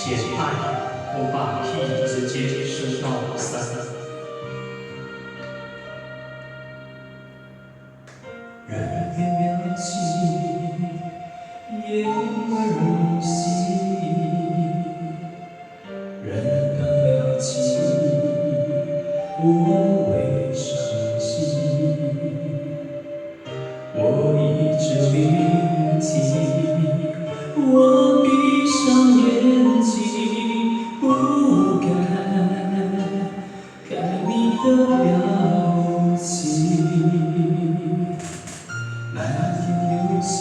简爱，我把 key 直接升到3。人面表情，言而行，人刚了情，无谓伤心。我一直聆听，我闭上眼睛，不敢看你的表情。漫天流星，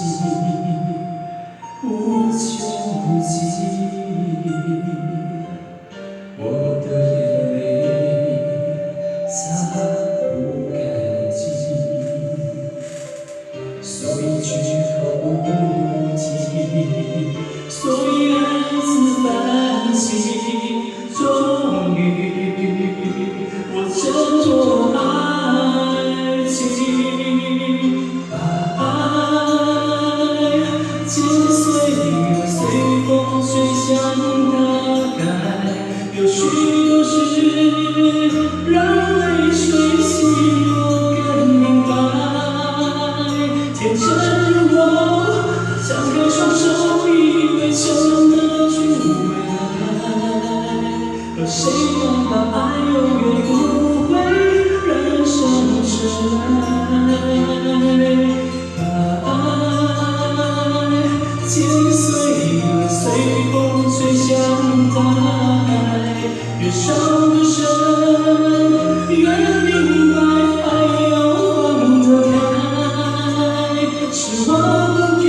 无穷无尽，我的眼泪擦不干净，所以绝口不提，所以暗自反省。终于，我挣脱爱情。剪碎了，随风吹向大海。有许多事，让泪水洗我更明白。天真如我，张开双手，以为撑得住未来。可谁能把爱永远不会燃烧尘埃？剪碎了，随风吹向大海。越伤得深，越明白爱要放得开。是我不该，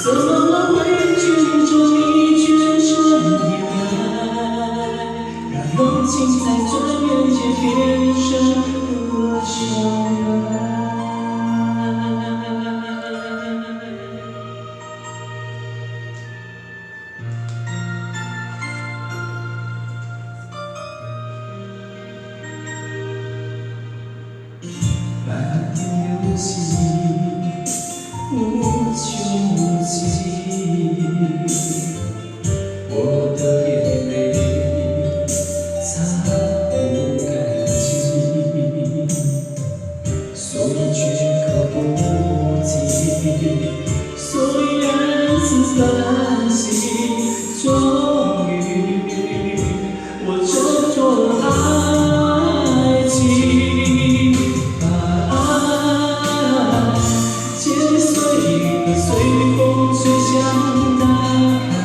怎么能委屈着你全身依赖，让梦境在转眼间变成了伤害。漫天流星，无穷无尽，我的眼泪擦不干净，所以绝口不提，所以暗自反省。终于，我挣脱了爱情。随风吹向大海，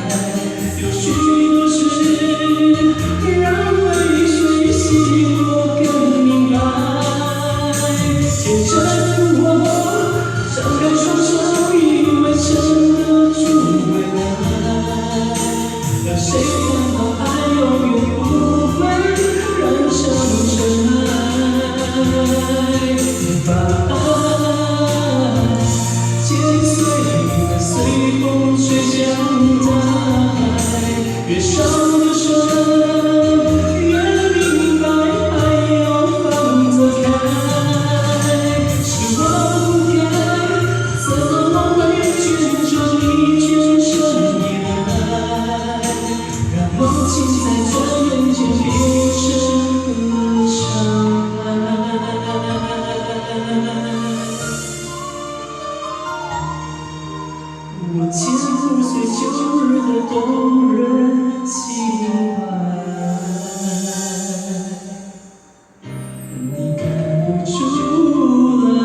有许多事，让泪水洗我更明白。天真如我，张开双手，以为撑得住未来。可谁知道爱永远不会燃烧尘埃？把爱剪碎了，随风吹向大海。越伤得深，越明白爱要放得开。是我不该，怎么能委屈着你全身依赖，让梦境在转眼间变成了伤害。我肩不碎旧日的动人情怀，你看不出来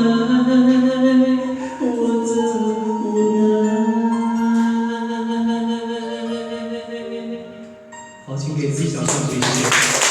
我的无奈。好，请给自己掌声，谢谢。